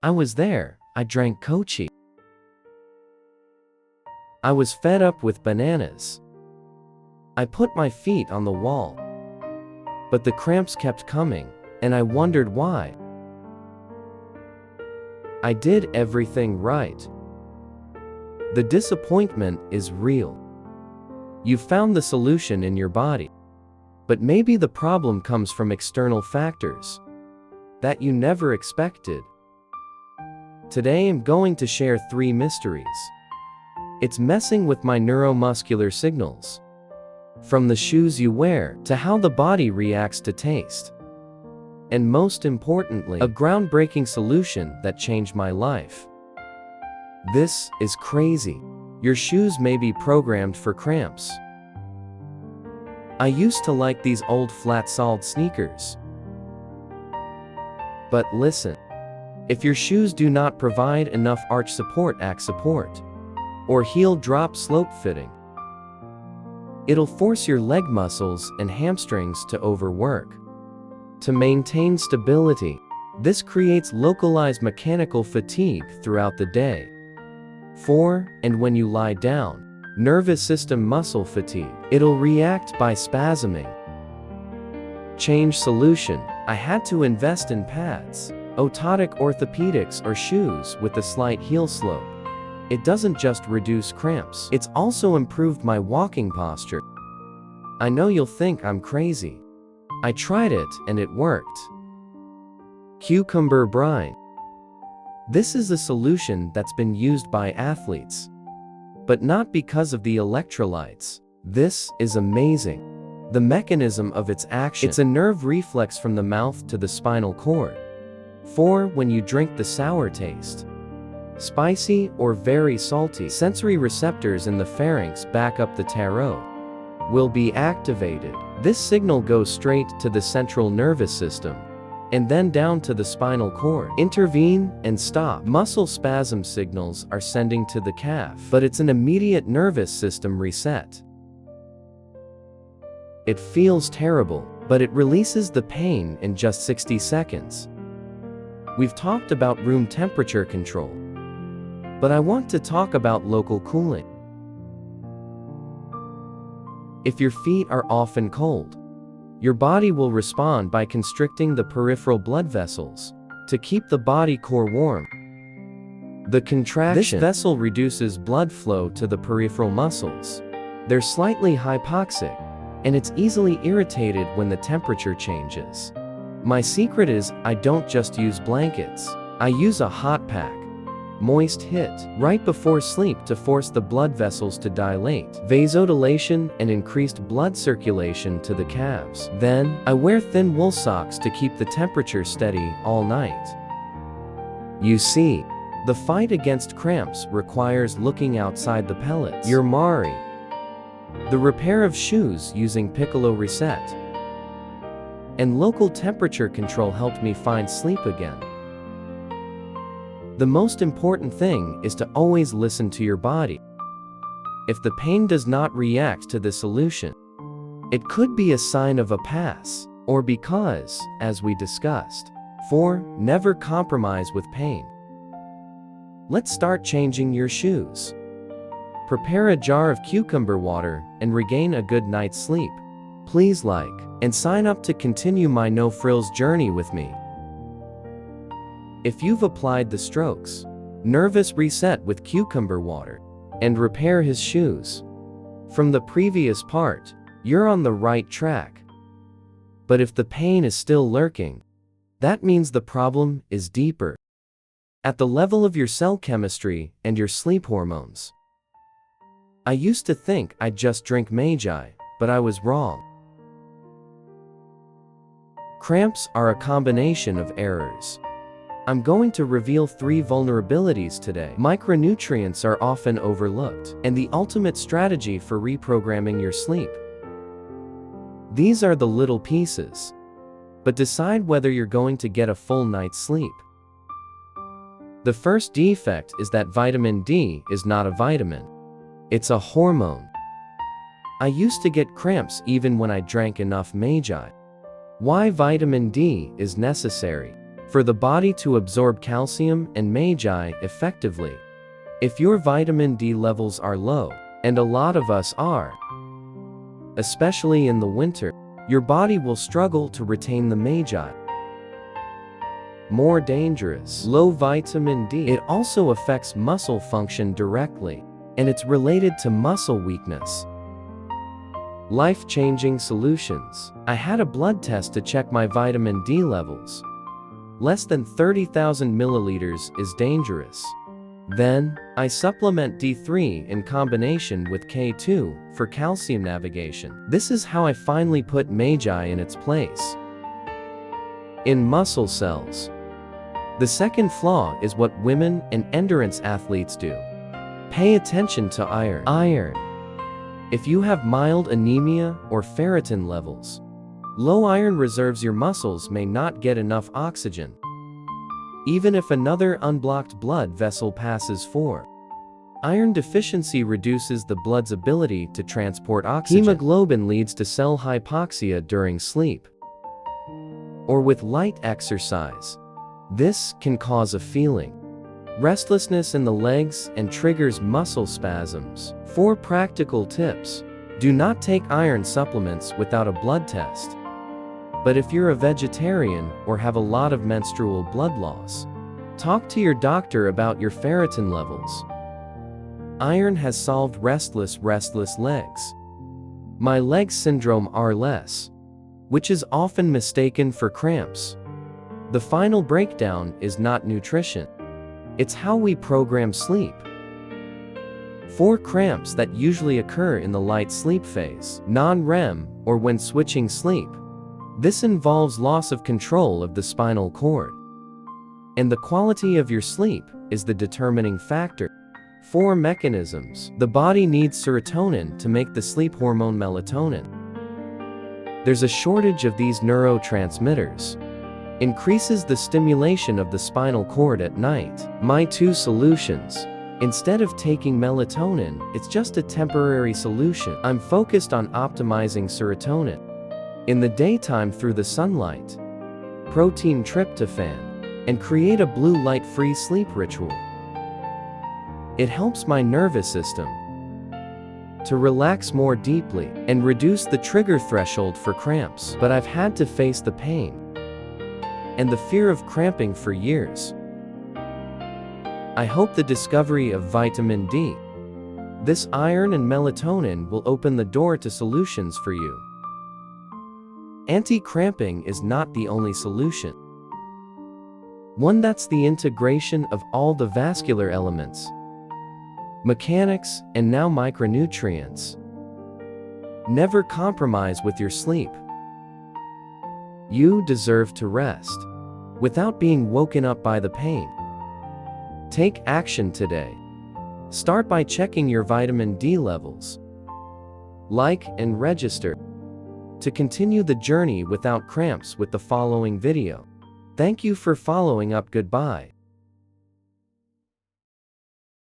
I was there, I drank kochi. I was fed up with bananas. I put my feet on the wall. But the cramps kept coming, and I wondered why. I did everything right. The disappointment is real. You found the solution in your body. But maybe the problem comes from external factors that you never expected. Today I'm going to share 3 mysteries. It's messing with my neuromuscular signals. From the shoes you wear to how the body reacts to taste. And most importantly, a groundbreaking solution that changed my life. This is crazy. Your shoes may be programmed for cramps. I used to like these old flat-soled sneakers. But listen, if your shoes do not provide enough arch support, or heel drop slope fitting, it'll force your leg muscles and hamstrings to overwork. To maintain stability, this creates localized mechanical fatigue throughout the day. 4. And when you lie down, nervous system muscle fatigue. It'll react by spasming. Change solution. I had to invest in pads, orthotic orthopedics or shoes with a slight heel slope. It doesn't just reduce cramps, it's also improved my walking posture. I know you'll think I'm crazy. I tried it and it worked. Cucumber brine. This is a solution that's been used by athletes. But not because of the electrolytes. This is amazing. The mechanism of its action. It's a nerve reflex from the mouth to the spinal cord. 4. When you drink the sour taste. Spicy or very salty. Sensory receptors in the pharynx back up the tarot will be activated. This signal goes straight to the central nervous system and then down to the spinal cord. Intervene and stop. Muscle spasm signals are sending to the calf, but it's an immediate nervous system reset. It feels terrible, but it releases the pain in just 60 seconds. We've talked about room temperature control, but I want to talk about local cooling. If your feet are often cold, your body will respond by constricting the peripheral blood vessels to keep the body core warm. The contraction. This vessel reduces blood flow to the peripheral muscles. They're slightly hypoxic, and it's easily irritated when the temperature changes. My secret is I don't just use blankets. I use a hot pack. Moist hit right before sleep to force the blood vessels to dilate, vasodilation and increased blood circulation to the calves. Then, I wear thin wool socks to keep the temperature steady all night. You see, the fight against cramps requires looking outside the pellets. Your Mari. The repair of shoes using Piccolo Reset and local temperature control helped me find sleep again. The most important thing is to always listen to your body. If the pain does not react to the solution, it could be a sign of a pass, or because, as we discussed. 4. Never compromise with pain. Let's start changing your shoes. Prepare a jar of cucumber water and regain a good night's sleep. Please like and sign up to continue my no frills journey with me. If you've applied the strokes, nervous reset with cucumber water, and repair his shoes from the previous part, you're on the right track. But if the pain is still lurking, that means the problem is deeper, at the level of your cell chemistry and your sleep hormones. I used to think I'd just drink Magi, but I was wrong. Cramps are a combination of errors. I'm going to reveal 3 vulnerabilities today. Micronutrients are often overlooked, and the ultimate strategy for reprogramming your sleep. These are the little pieces, but decide whether you're going to get a full night's sleep. The first defect is that vitamin D is not a vitamin. It's a hormone. I used to get cramps even when I drank enough Magi. Why vitamin D is necessary. for the body to absorb calcium and magnesium effectively. If your vitamin D levels are low, and a lot of us are, especially in the winter, your body will struggle to retain the magnesium. More dangerous, low vitamin D. It also affects muscle function directly, and it's related to muscle weakness. Life-changing solutions. I had a blood test to check my vitamin D levels. Less than 30,000 milliliters is dangerous. Then, I supplement D3 in combination with K2 for calcium navigation. This is how I finally put magnesium in its place. In muscle cells. The second flaw is what women and endurance athletes do. Pay attention to iron. If you have mild anemia or ferritin levels, low iron reserves, your muscles may not get enough oxygen. Even if another unblocked blood vessel passes for. Iron deficiency reduces the blood's ability to transport oxygen. Hemoglobin leads to cell hypoxia during sleep or with light exercise. This can cause a feeling restlessness in the legs and triggers muscle spasms. 4 practical tips. Do not take iron supplements without a blood test. But if you're a vegetarian or have a lot of menstrual blood loss, talk to your doctor about your ferritin levels. Iron has solved restless legs. My leg syndrome RLS, which is often mistaken for cramps. The final breakdown is not nutrition. It's how we program sleep. 4 cramps that usually occur in the light sleep phase, non-REM, or when switching sleep. This involves loss of control of the spinal cord. And the quality of your sleep is the determining factor. 4 mechanisms. The body needs serotonin to make the sleep hormone melatonin. There's a shortage of these neurotransmitters. Increases the stimulation of the spinal cord at night. My 2 solutions. Instead of taking melatonin, it's just a temporary solution. I'm focused on optimizing serotonin in the daytime through the sunlight, protein tryptophan, and create a blue light-free sleep ritual. It helps my nervous system to relax more deeply and reduce the trigger threshold for cramps. But I've had to face the pain and the fear of cramping for years. I hope the discovery of vitamin D, this iron and melatonin, will open the door to solutions for you. Anti-cramping is not the only solution. One that's the integration of all the vascular elements, mechanics, and now micronutrients. Never compromise with your sleep. You deserve to rest without being woken up by the pain. Take action today. Start by checking your vitamin D levels. Like and register to continue the journey without cramps with the following video. Thank you for following up. Goodbye.